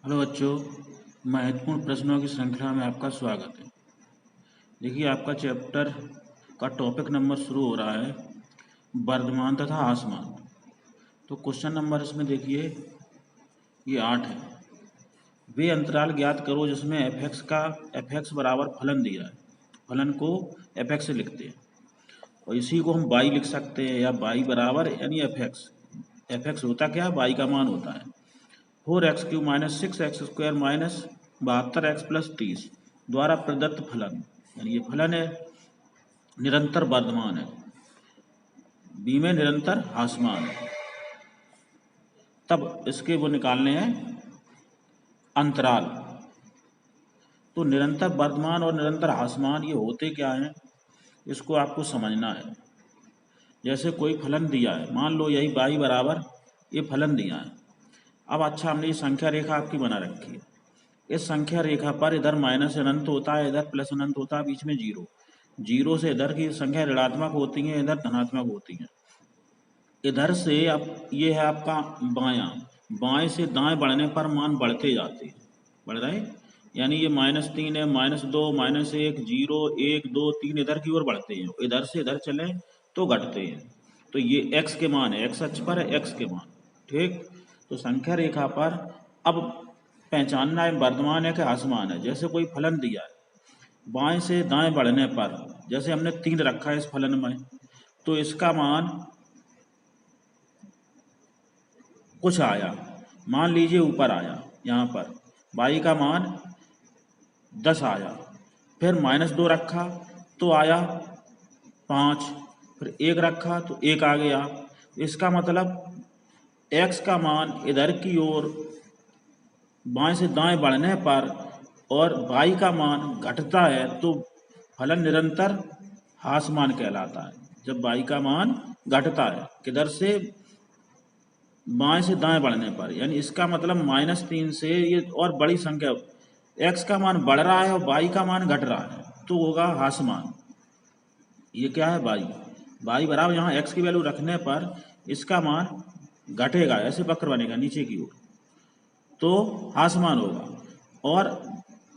Hello बच्चों, महत्वपूर्ण प्रश्नों की श्रृंखला में आपका स्वागत है। देखिए, आपका चैप्टर का टॉपिक नंबर शुरू हो रहा है वर्धमान तथा आसमान। तो क्वेश्चन नंबर इसमें देखिए ये 8 है। वे अंतराल ज्ञात करो जिसमें एफ एक्स बराबर फलन दिया है। फलन को एफ एक्स से लिखते हैं और इसी को हम वाई लिख सकते हैं या वाई बराबर यानी एफ एक्स। एफ एक्स होता क्या है? वाई का मान होता है 4x³ minus 6x² minus 72x+30 द्वारा प्रदत्त फलन, यानी ये फलन है निरंतर वर्धमान है, बी में निरंतर ह्रासमान है। तब इसके वो निकालने हैं अंतराल। तो निरंतर वर्धमान और निरंतर ह्रासमान ये होते क्या हैं, इसको आपको समझना है। जैसे कोई फलन दिया है, मान लो यही y बराबर ये फलन दिया है। अब अच्छा, हमने ये संख्या रेखा आपकी बना रखी है। इस संख्या रेखा पर इधर माइनस अनंत होता है, इधर प्लस अनंत होता है, बीच में जीरो। जीरो से इधर की संख्या ऋणात्मक होती है, इधर धनात्मक होती है। इधर से अब ये है आपका बायां, बाएं से दाएं बढ़ने पर मान बढ़ते जाते हैं, बढ़ रहे हैं। यानी ये -3 है, -2, -1, 0, 1, 2, 3 इधर की ओर बढ़ते हैं। इधर से इधर चले तो घटते हैं। तो ये x के मान है, x अक्ष पर है x के मान, ठीक। तो संख्या रेखा पर अब पहचानना है वर्धमान है कि ह्रासमान है। जैसे कोई फलन दिया है, बाएं से दाएं बढ़ने पर, जैसे हमने 3 रखा है इस फलन में, तो इसका मान कुछ आया, मान लीजिए ऊपर आया, यहाँ पर y का मान 10 आया। फिर -2 रखा तो आया 5, फिर 1 रखा तो 1 आ गया। इसका मतलब x का मान इधर की ओर बाएं से दाएं बढ़ने पर और y का मान घटता है तो फलन निरंतर ह्रासमान कहलाता है। जब y का मान घटता है किधर से, बाएं से दाएं बढ़ने पर, यानी इसका मतलब -3 से ये और बड़ी संख्या, x का मान बढ़ रहा है और y का मान घट रहा है तो होगा ह्रासमान। ये क्या है? y बराबर यहाँ x की वैल्यू रखने पर इसका मान घटेगा, ऐसे वक्र बनेगा नीचे की ओर, तो ह्रासमान होगा। और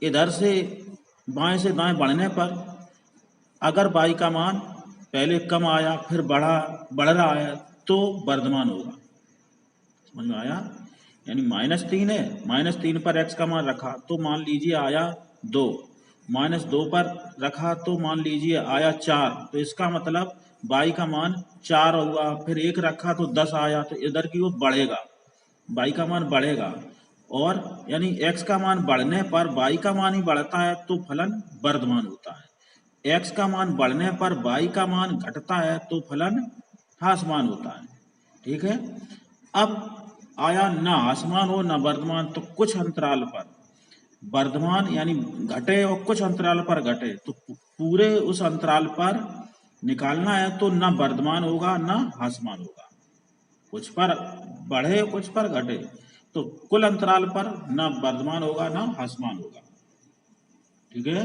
इधर से बाएं से दाएं बढ़ने पर अगर y का मान पहले कम आया फिर बढ़ रहा है तो वर्धमान होगा। समझ में आया? यानी -3 है, -3 पर x का मान रखा तो मान लीजिए आया 2, -2 पर रखा तो मान लीजिए आया 4, तो इसका मतलब y का मान 4 हुआ। फिर 1 रखा तो 10 आया, तो इधर की ओर बढ़ेगा, y का मान बढ़ेगा। और यानी x का मान बढ़ने पर y का मान ही बढ़ता है तो फलन वर्धमान होता है। x का मान बढ़ने पर y का मान घटता है तो फलन ह्रासमान होता है, ठीक है। अब आया न ह्रासमान हो न वर्धमान, तो कुछ अंतराल पर वर्धमान यानी घटे और कुछ अंतराल पर घटे, तो पूरे उस अंतराल पर निकालना है तो न वर्धमान होगा न ह्रासमान होगा। कुछ पर बढ़े कुछ पर घटे, तो कुल अंतराल पर न वर्धमान होगा न ह्रासमान होगा, ठीक है।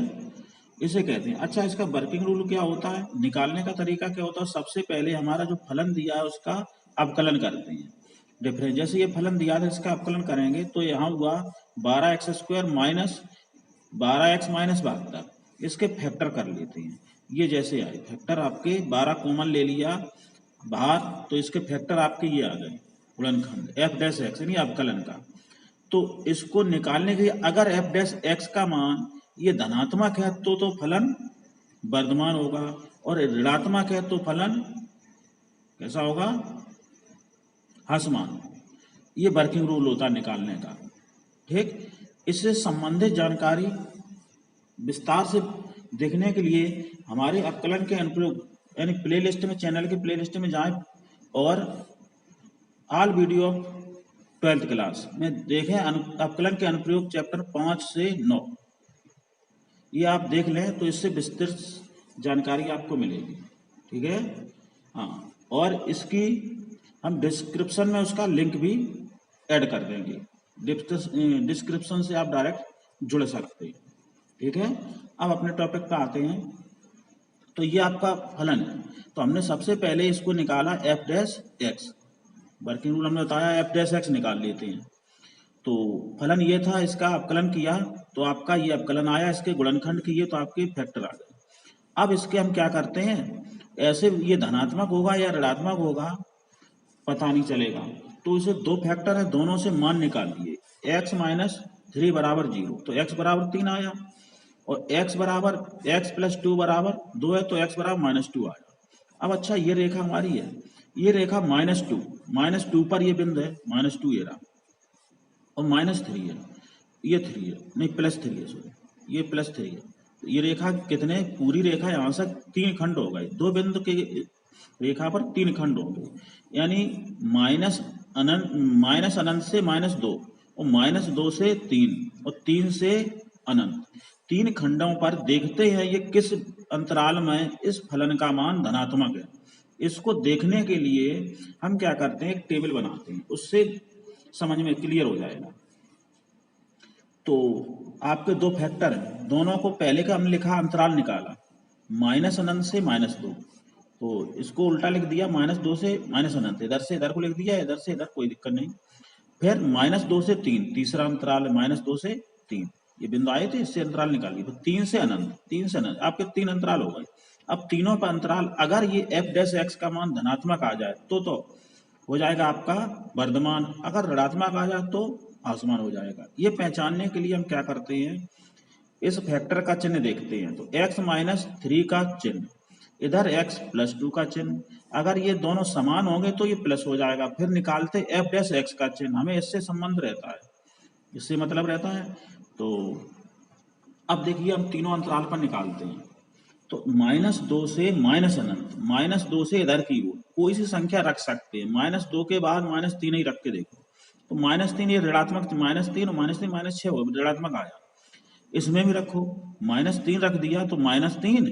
इसे कहते हैं। अच्छा, इसका वर्किंग रूल क्या होता है, निकालने का तरीका क्या होता है? सबसे पहले हमारा जो फलन दिया है उसका अवकलन करते हैं। डिफरेंस, जैसे ये फलन दिया था इसका अवकलन करेंगे तो यहाँ हुआ 12x² माइनस 12x माइनस 72, इसके फैक्टर कर लेते हैं। ये जैसे आए फैक्टर आपके 12 कॉमन ले लिया बाहर, तो इसके फैक्टर आपके ये आ गए गुणनखंड f' यानी अवकलन का। तो इसको निकालने के लिए अगर f' का मान ये धनात्मक है तो फलन वर्धमान होगा, और ऋणात्मक है तो फलन कैसा होगा? ह्रासमान। ये वर्किंग रूल होता है निकालने का, ठीक। इससे संबंधित जानकारी विस्तार से देखने के लिए हमारे अवकलन के अनुप्रयोग यानी प्लेलिस्ट में, चैनल के प्लेलिस्ट में जाएं और all video of 12th class में देखें अवकलन के अनुप्रयोग चैप्टर 5 से 9। ये आप देख लें तो इससे विस्तृत जानकारी आपको मिलेगी, ठीक है। हाँ, और इसकी हम डिस्क्रिप्शन में उसका लिंक भी ऐड कर देंगे। डिस्क्रिप्शन से आप डायरेक्ट जुड़ सकते हैं, ठीक है। अब अपने टॉपिक पर आते हैं। तो ये आपका फलन है, तो हमने सबसे पहले इसको निकाला f'(x), वर्किंग रूल हमने बताया f'(x) निकाल लेते हैं। तो फलन ये था, इसका अवकलन किया तो आपका ये अवकलन आया, इसके गुणनखंड किए तो आपके फैक्टर आ गए। अब इसके हम क्या करते हैं, ऐसे ये धनात्मक होगा या ऋणात्मक होगा पता नहीं चलेगा, तो इसे दो फैक्टर है, दोनों से मान निकाल दिए। x माइनस 3 बराबर 0, तो x बराबर 3 आया, और x बराबर x प्लस 2 बराबर 2 है, तो x बराबर -2 आया। अब अच्छा, ये रेखा हमारी है, ये रेखा -2 पर ये बिंदु है, -2 ये रहा, और -3 है, ये 3 है, नहीं +3 है, सॉरी, ये +3 है। तो ये रेखा कितने, पूरी रेखा यहाँ से 3 खंड हो गए, दो बिंदु के रेखा पर 3 खंड हो गए, यानी माइनस अनंत से -2, और -2 से 3, और 3 से अनंत, 3 खंडों पर देखते हैं ये किस अंतराल में इस फलन का मान धनात्मक है। इसको देखने के लिए हम क्या करते हैं, एक टेबल बनाते हैं, उससे समझ में क्लियर हो जाएगा। तो आपके दो फैक्टर हैं, दोनों को पहले का हमने लिखा, अंतराल निकाला, माइनस अनंत से -2, तो इसको उल्टा लिख दिया, -2 से अनंत, इधर से इधर को लिख दिया, इधर से इधर, कोई दिक्कत नहीं। फिर -2 से 3, तीसरा अंतराल है, -2 से 3, ये बिंदु आए थे, इससे अंतराल निकाल लिए। 3 से अनंत, आपके 3 अंतराल हो गए। अब तीनों पर अंतराल, अगर ये f' का मान धनात्मक आ जाए तो हो जाएगा आपका वर्धमान, अगर ऋणात्मक आ जाए तो आसमान हो जाएगा। ये पहचानने के लिए हम क्या करते हैं, इस फैक्टर का चिन्ह देखते हैं, तो x माइनस 3 का चिन्ह, इधर x प्लस 2 का चिन्ह, अगर ये दोनों समान होंगे तो ये प्लस हो जाएगा। फिर निकालते f' का चिन्ह, हमें इससे संबंध रहता है, इससे मतलब रहता है। तो अब देखिए हम तीनों अंतराल पर निकालते हैं, तो -2 से अनंत, -2 से इधर की ओर कोई सी संख्या रख सकते हैं, -2 के बाद -3 ही रख के देखो, तो -3 ये ऋणात्मक, -3 और -3 -6 हो, ऋणात्मक आया। इसमें भी रखो, -3 रख दिया तो -3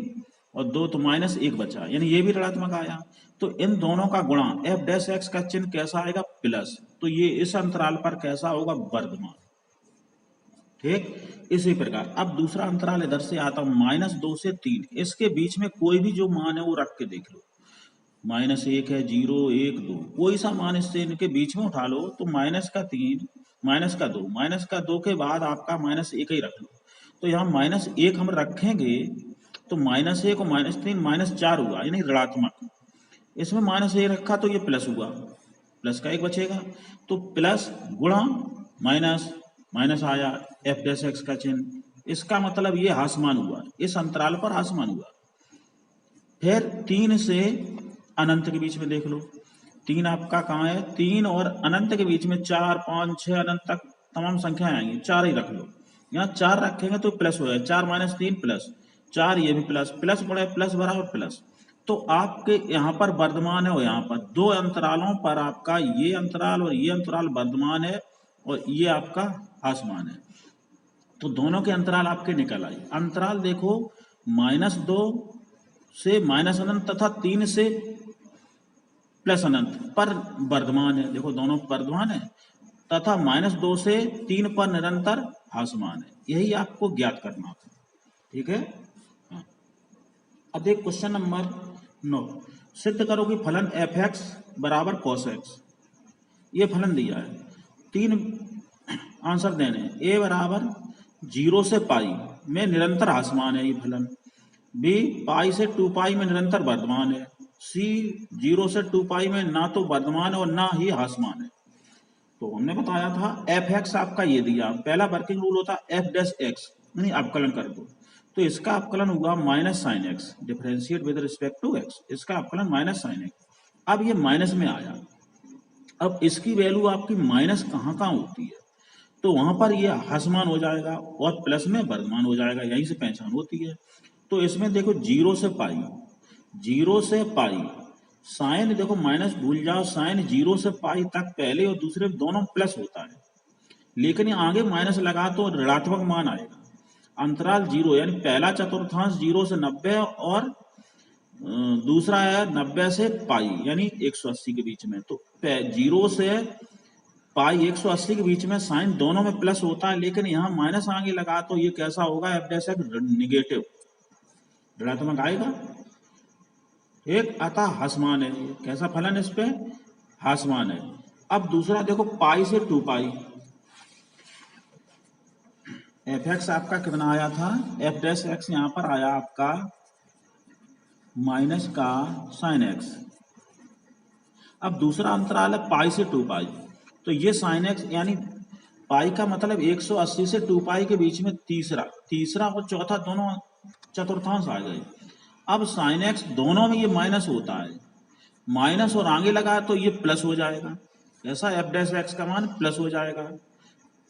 और 2 तो -1 बचा, यानी ये भी ऋणात्मक आया। तो इन दोनों का गुणा f' का चिन्ह कैसा आएगा, प्लस, तो ये इस अंतराल पर कैसा होगा, वर्धमान। ठीक, इसी प्रकार अब दूसरा अंतराल इधर से आता हूं, -2 से 3, इसके बीच में कोई भी जो मान है वो रख के देख लो, -1 है, 0, 1, 2, कोई सा मान इससे इनके बीच में उठा लो, तो -3, -2 के बाद आपका -1 ही रख लो, तो यहाँ -1 हम रखेंगे, तो -1 और -3 -4 हुआ, यानी ऋणात्मक। इसमें -1 रखा तो ये प्लस हुआ, प्लस का 1 बचेगा, तो प्लस गुणा माइनस, माइनस आया, f' का चिन्ह, इसका मतलब ये हासमान हुआ, इस अंतराल पर हासमान हुआ। फिर 3 से अनंत के बीच में देख लो, 3 आपका कहाँ है, 3 और अनंत के बीच में 4, 5, 6 अनंत तक तमाम संख्याएं आएंगी, 4 ही रख लो, यहाँ 4 रखेंगे तो प्लस हो जाए, 4 - 3 प्लस 4, ये भी प्लस, प्लस बड़े प्लस बराबर प्लस। तो आपके यहाँ पर वर्धमान है और यहाँ पर दो अंतरालों पर आपका ये अंतराल और ये अंतराल वर्धमान है, और ये आपका हासमान है, तो दोनों के अंतराल आपके निकल आए। अंतराल देखो, -2 से अनंत तथा 3 से प्लस अनंत पर वर्धमान है, देखो दोनों वर्धमान है, तथा -2 से 3 पर निरंतर हासमान है, यही आपको ज्ञात करना था। ठीक है, हाँ। अब देख क्वेश्चन नंबर 9, सिद्ध करो कि फलन f(x) बराबर cos x। ये फलन दिया है, 3 आंसर देने, a बराबर 0 से पाई में निरंतर हासमान है ये फलन, b पाई से 2 पाई में निरंतर वर्धमान है, c 0 से 2 पाई में ना तो वर्धमान है और ना ही हासमान है। तो हमने बताया था f(x) आपका ये दिया, पहला वर्किंग रूल होता है f'(x) यानी अवकलन कर दो, तो इसका अवकलन हुआ -sin x, differentiate with respect to x, इसका अवकलन -sin x। अब ये माइनस में आया, अब इसकी वैल्यू आपकी माइनस कहाँ कहाँ होती है, तो वहां पर ये हासमान हो जाएगा और प्लस में वर्धमान हो जाएगा, यहीं से पहचान होती है। तो इसमें देखो 0 से पाई साइन, देखो माइनस भूल जाओ, साइन 0 से पाई तक पहले और दूसरे दोनों प्लस होता है, लेकिन ये आगे माइनस लगा तो ऋणात्मक मान आएगा। अंतराल 0 यानी पहला चतुर्थांश 0 से 90 और दूसरा है 90 से पाई यानी 180 के बीच में, तो 0 से पाई 180 के बीच में साइन दोनों में प्लस होता है, लेकिन यहाँ माइनस आगे लगा तो ये कैसा होगा, f' निगेटिव, ऋणात्मक आएगा। एक अतः हासमान है, कैसा फलन इस पे, हासमान है। अब दूसरा देखो, पाई से 2 पाई, एफ एक्स आपका कितना आया था, एफ डैश एक्स यहाँ पर आया आपका माइनस का साइन एक्स। अब दूसरा अंतराल है पाई से 2 पाई, तो ये साइन एक्स यानी पाई का मतलब 180 से 2 पाई के बीच में तीसरा और चौथा दोनों चतुर्थांश आ गए। अब साइन एक्स दोनों में ये माइनस होता है, माइनस और आगे लगा तो ये प्लस हो जाएगा, ऐसा एफ डैश एक्स का मान प्लस हो जाएगा,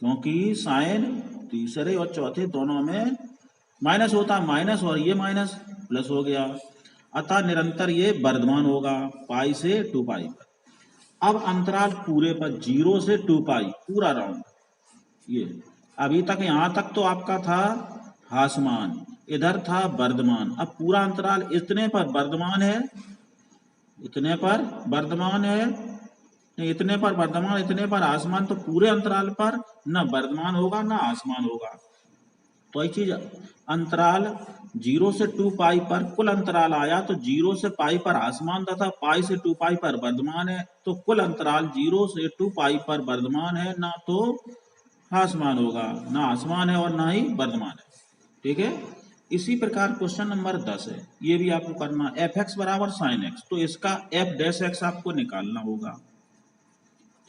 क्योंकि साइन तीसरे और चौथे दोनों में माइनस होता है, माइनस और ये माइनस प्लस हो गया, अतः निरंतर ये वर्धमान होगा पाई से 2 पाई पर। अब अंतराल पूरे पर 0 से 2 पाई पूरा राउंड, ये अभी तक यहाँ तक तो आपका था हासमान, इधर था वर्धमान। अब पूरा अंतराल इतने पर वर्धमान है, इतने पर वर्धमान है, इतने पर वर्धमान, इतने पर आसमान, तो पूरे अंतराल पर न वर्धमान होगा न आसमान होगा। तो ये चीज अंतराल 0 से 2 पाई पर कुल अंतराल आया, तो 0 से पाई पर आसमान तथा पाई से 2 पाई पर वर्धमान है, तो कुल अंतराल 0 से 2 पाई पर वर्धमान है, ना तो आसमान होगा, ना आसमान है और ना ही वर्धमान है। ठीक है। इसी प्रकार क्वेश्चन नंबर 10 है, ये भी आपको करना, एफ एक्स बराबर साइन एक्स, तो इसका एफ डैश एक्स आपको निकालना होगा,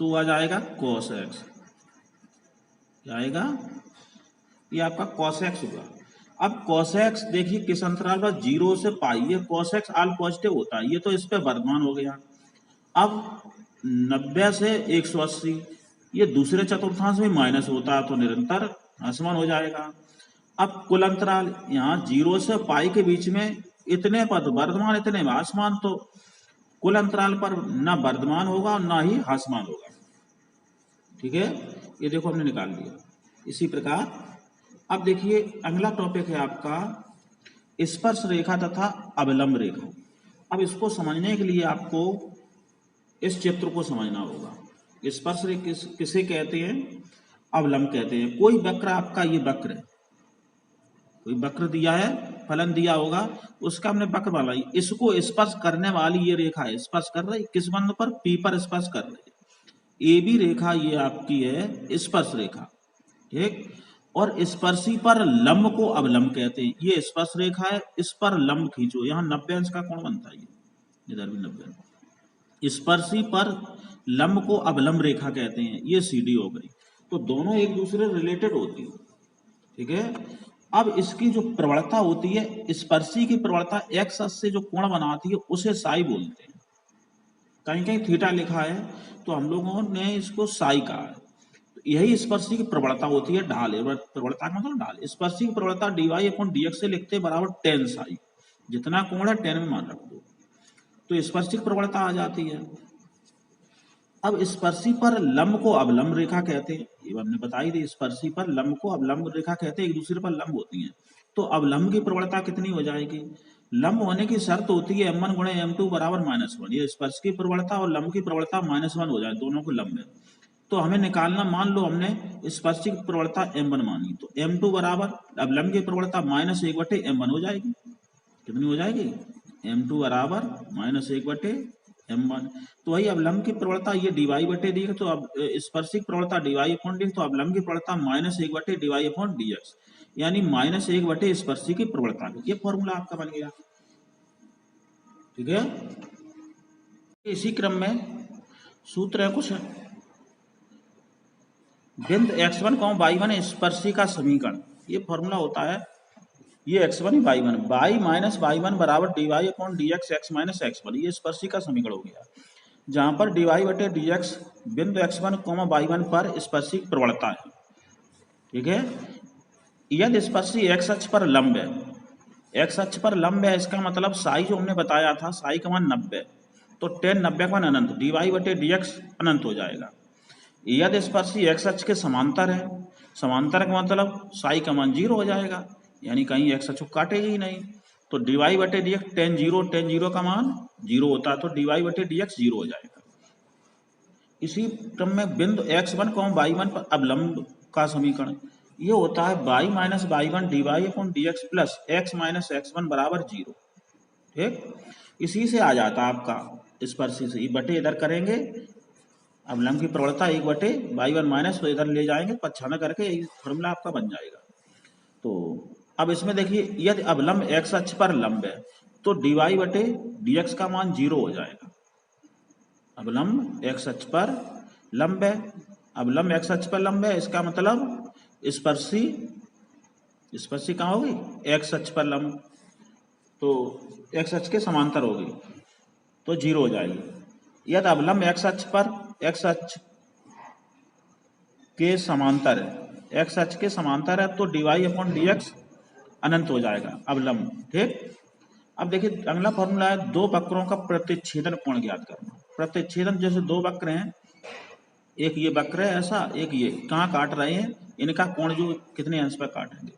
तो आ जाएगा कॉस एक्स, क्या आएगा, ये आपका कॉस एक्स होगा। अब कॉस एक्स देखिए किस अंतराल पर, 0 से पाई, ये कॉस एक्स आल पॉजिटिव होता है, ये तो इस पे वर्धमान हो गया। अब 90 से 180, ये दूसरे चतुर्थांश में माइनस होता है, तो निरंतर आसमान हो जाएगा। अब कुल अंतराल यहाँ 0 से पाई के बीच में इतने पर वर्धमान, इतने में आसमान, तो कुल अंतराल पर ना वर्धमान होगा और ना ही आसमान होगा। ठीक है, ये देखो हमने निकाल लिया। इसी प्रकार अब देखिए अगला टॉपिक है आपका स्पर्श रेखा तथा अवलंब रेखा। अब इसको समझने के लिए आपको इस चित्र को समझना होगा। स्पर्श रेखा किसे कहते हैं, अवलंब कहते हैं। कोई वक्र आपका, ये वक्र है, कोई वक्र दिया है, फलन दिया होगा, उसका हमने वक्र बनाई, इसको स्पर्श करने वाली ये रेखा है, स्पर्श कर रही किस बिंदु पर, पी पर स्पर्श कर रही है। ए बी रेखा ये आपकी है स्पर्श रेखा, ठीक। और स्पर्शी पर लंब को अवलंब कहते हैं। ये स्पर्श रेखा है, इस पर लंब खींचो, यहाँ 90 अंश का कोण बनता है, इधर भी 90। स्पर्शी पर लंब को अवलंब रेखा कहते हैं, ये सीडी हो गई, तो दोनों एक दूसरे रिलेटेड होती है। ठीक है। अब इसकी जो प्रवणता होती है, स्पर्शी की प्रवणता एक्स अक्ष से जो कोण बनाती है उसे साई बोलते हैं। कहीं कहीं थीटा लिखा है, तो हम लोगों ने इसको साई कहा है। यही स्पर्शी की प्रवणता होती है, ढाल है, प्रवणता का मतलब ढाल। स्पर्शी की प्रवणता dy अपॉन dx से लिखते बराबर tan साई, जितना कोण है tan में मान रख दो, तो स्पर्शी की प्रवणता आ जाती है। अब स्पर्शी पर लंब को अवलंब रेखा कहते हैं, ये हमने बताई थी, स्पर्शी पर लंब को अवलंब रेखा कहते हैं, एक दूसरे पर लंब होती हैं। तो अवलंब की प्रवणता कितनी हो जाएगी, लंब होने की शर्त होती है m1 गुणे m2 बराबर -1। ये स्पर्श की प्रवणता और लंब की प्रवणता -1 हो जाए, दोनों को लंब है, तो हमें निकालना, मान लो हमने स्पर्शी की प्रवणता m1 मानी, तो m2 बराबर, अब लंब की प्रवणता -1/m1 हो जाएगी। कितनी हो जाएगी, m2 बराबर -1/m1। तो वही अब लंब की प्रवणता ये dy/dx, तो अब स्पर्शी की प्रवणता dy/dx, तो अब लंब की प्रवणता -1/dy/dx, यानी -1 स्पर्शी की प्रवणता। ये फॉर्मूला आपका बन गया। ठीक है। इसी क्रम में सूत्र है कुछ, बिंदु x1, y1 स्पर्शी का समीकरण, ये फॉर्मूला होता है, ये x1 y1, y minus y1 बराबर dy/dx x माइनस x1, ये स्पर्शी का समीकरण हो गया, जहां पर dy/dx बिंदु x1, y1 पर स्पर्शी की प्रवणता है। ठीक है। यदि स्पर्शी x अक्ष पर लंब है, x अक्ष पर लंब है, इसका मतलब साई जो हमने बताया था, साई का मान 90, तो tan 90 का मान अनंत, dy/dx अनंत हो जाएगा। यदि स्पर्शी x अक्ष के समांतर है, समांतर का मतलब साई का मान 0 हो जाएगा, यानी कहीं x अक्ष को काटेगी ही नहीं, तो dy/dx tan 0 का मान 0 होता है, तो dy/dx 0 हो जाएगा। इसी क्रम में बिंदु x1, y1 पर अवलंब का समीकरण, ये होता है y minus y1 dy/dx plus x minus x1 बराबर 0। ठीक, इसी से आ जाता है आपका स्पर्शी से, बटे इधर करेंगे, अवलंब की प्रवणता 1/y1 माइनस, तो इधर ले जाएंगे, पच्छा में करके यही फॉर्मूला आपका बन जाएगा। तो अब इसमें देखिए यदि अवलंब x अक्ष पर लंब है तो dy बटे dx का मान 0 हो जाएगा। अवलंब x अक्ष पर लंब है, अवलंब x अक्ष पर लंब है, इसका मतलब स्पर्शी, स्पर्शी कहाँ होगी, x अक्ष पर लंब, तो x अक्ष के समांतर होगी तो 0 हो जाएगी। यदि अवलंब x अक्ष पर, x अक्ष के समांतर है, x अक्ष के समांतर है तो dy अपॉन dx अनंत हो जाएगा अवलंब। ठीक, अब देखिए अगला फॉर्मूला है दो वक्रों का प्रतिच्छेदन कोण ज्ञात करना। प्रतिच्छेदन जैसे दो वक्र हैं, एक ये वक्र है ऐसा, एक ये, कहाँ काट रहे हैं, इनका कोण जो कितने अंश पर काटेंगे,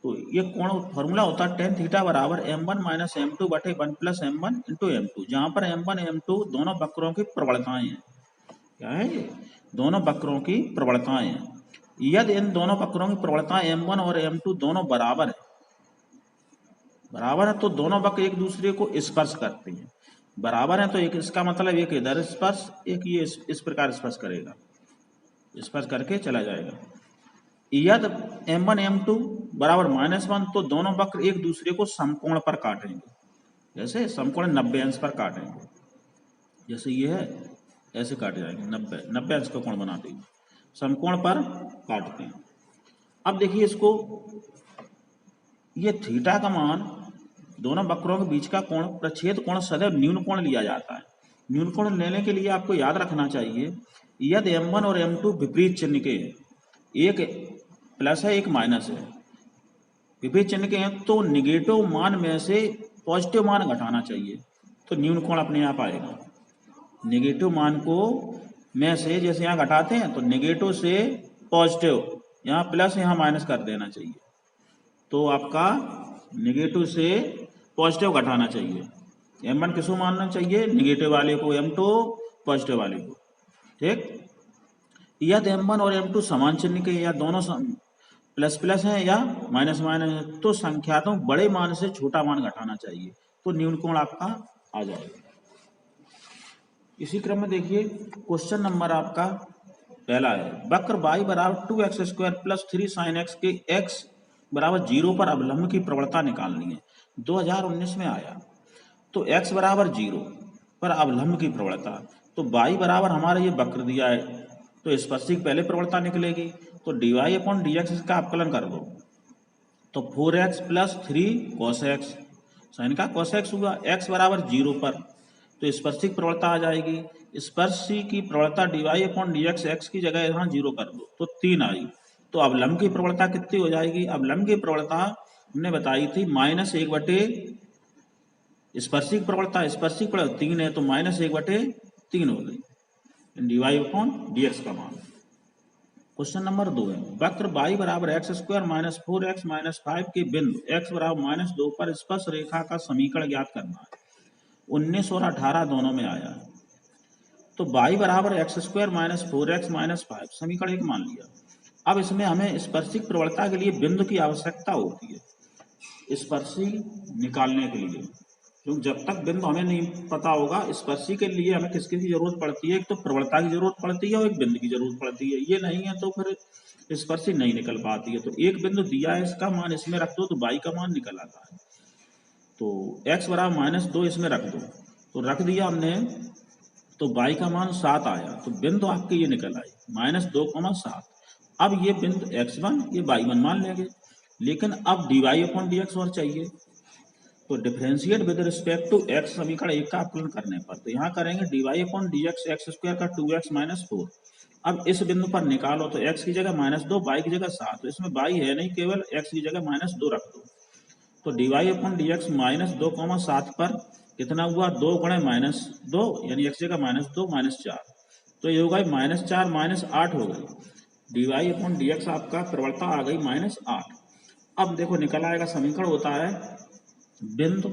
तो ये कोण फॉर्मूला होता है tan थीटा बराबर m1 माइनस m2 बटे 1 प्लस m1 इंटू m2, जहाँ पर m1 m2 दोनों वक्रों की प्रवणताएं हैं। क्या है ये, दोनों वक्रों की प्रवणताएं हैं। यदि इन दोनों वक्रों की प्रवणताएं m1 और m2 दोनों बराबर है, बराबर है तो दोनों वक्र एक दूसरे को स्पर्श करते हैं। बराबर है तो एक, इसका मतलब एक इधर स्पर्श, एक ये इस प्रकार स्पर्श करेगा, स्पर्श करके चला जाएगा। यदि m1 m2 बराबर -1 तो दोनों वक्र एक दूसरे को समकोण पर काटेंगे, जैसे समकोण 90 अंश पर काटेंगे, जैसे ये है ऐसे काटे जाएंगे, 90 अंश का कोण बनाते हैं, समकोण पर काटते हैं। अब देखिए इसको, ये थीटा का मान, दोनों वक्रों के बीच का कोण, प्रच्छेद कोण सदैव न्यून कोण लिया जाता है। न्यून कोण लेने के लिए आपको याद रखना चाहिए यदि m1 और m2 विपरीत चिन्ह के हैं, एक प्लस है एक माइनस है, विपरीत चिन्ह के हैं तो निगेटिव मान में से पॉजिटिव मान घटाना चाहिए तो न्यून कोण अपने आप आएगा। निगेटिव मान को में से जैसे यहाँ घटाते हैं तो निगेटिव से पॉजिटिव, यहाँ प्लस यहाँ माइनस कर देना चाहिए, तो आपका निगेटिव से पॉजिटिव घटाना चाहिए। m1 किसको मानना चाहिए, निगेटिव वाले को, m2 पॉजिटिव वाले को। ठीक, यदि m1 और m2 समान चिन्ह के या दोनों प्लस प्लस हैं या माइनस माइनस है तो संख्यात्मक बड़े मान से छोटा मान घटाना चाहिए तो न्यून कोण आपका आ जाएगा। इसी क्रम में देखिए क्वेश्चन नंबर आपका पहला है, वक्र y बराबर 2x² प्लस 3 sin x के x बराबर 0 पर अवलंब की प्रवणता निकालनी है। 2019 में आया तो x बराबर 0 पर अवलंब की प्रवणता, तो y बराबर हमारा ये वक्र दिया है तो स्पर्शी की पहले प्रवणता निकलेगी, तो dy अपॉन dx इसका अवकलन कर दो तो 4x plus 3 cos x, sine का cos x हुआ, x बराबर 0 पर तो स्पर्शी की प्रवणता आ जाएगी। स्पर्शी की प्रवणता dy अपॉन dx, x की जगह यहाँ 0 कर दो तो 3 आई, तो अवलंब की प्रवणता कितनी हो जाएगी, अवलंब की प्रवणता हमने बताई थी -1 बटे स्पर्शी की प्रवणता, स्पर्शी की प्रवणता 3 है तो -1 बटे 3 हो गई dy अपॉन dx का मान। क्वेश्चन नंबर 2 है, वक्र y बराबर x² माइनस 4x माइनस 5 के बिंदु x बराबर -2 पर स्पर्श रेखा का समीकरण ज्ञात करना है। 19 और 18 दोनों में आया है, तो y बराबर x² माइनस 4x माइनस 5 समीकरण एक मान लिया। अब इसमें हमें स्पर्शी प्रवणता के लिए बिंदु की आवश्यकता होती है, स्पर्शी निकालने के लिए, क्योंकि जब तक बिंदु हमें नहीं पता होगा, स्पर्शी के लिए हमें किसकी जरूरत पड़ती है, एक तो प्रवणता की जरूरत पड़ती है और एक बिंदु की जरूरत पड़ती है। ये नहीं है तो फिर स्पर्शी नहीं निकल पाती है। तो एक बिंदु दिया है, इसका मान इसमें रख दो तो y का मान निकल आता है, तो x बराबर -2 इसमें रख दो, तो रख दिया हमने तो y का मान 7 आया, तो बिंदु आपके ये निकल आई -2, 7। अब ये बिंदु x1 ये y1 मान लेंगे, लेकिन अब dy अपॉन dx और चाहिए, तो differentiate with respect to x समीकरण 1 का आकलन करने पर, तो यहाँ करेंगे dy अपॉन dx x² का 2x माइनस 4। अब इस बिंदु पर निकालो तो x की जगह -2, y की जगह 7, तो इसमें y है नहीं, केवल x की जगह -2 रख दो, तो dy अपॉन dx -2, 7 पर कितना हुआ, 2 गुणे -2 यानी x जगह -2 -4, तो ये होगा -4 -8 हो गई, dy अपॉन dx आपका प्रवणता आ गई -8। अब देखो निकल आएगा, समीकरण होता है बिंदु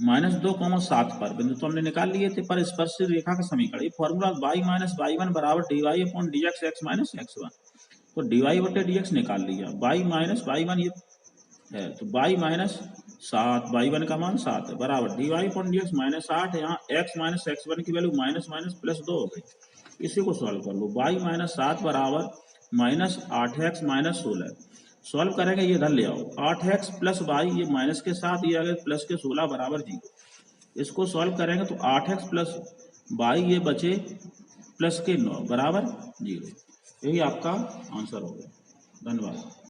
-2, 7 पर, बिंदु तो हमने निकाल लिए थे, पर स्पर्श रेखा का समीकरण, ये फॉर्मूला y माइनस y1 बराबर dy upon dx x minus x1, तो dy बटे dx निकाल लिया, y माइनस y1 ये है तो y माइनस 7, y1 का मान 7 है बराबर dy अपॉन dx -8, यहाँ x माइनस x1 की वैल्यू माइनस +2 हो गई, इसी को सॉल्व कर लो, y माइनस 7 बराबर -8x माइनस 16, सॉल्व करेंगे, ये इधर ले आओ, 8x प्लस वाई, ये माइनस के साथ, ये आ गया प्लस के 16 बराबर 0। इसको सॉल्व करेंगे तो 8x प्लस वाई ये बचे प्लस के 9 बराबर 0। यही आपका आंसर हो गया। धन्यवाद।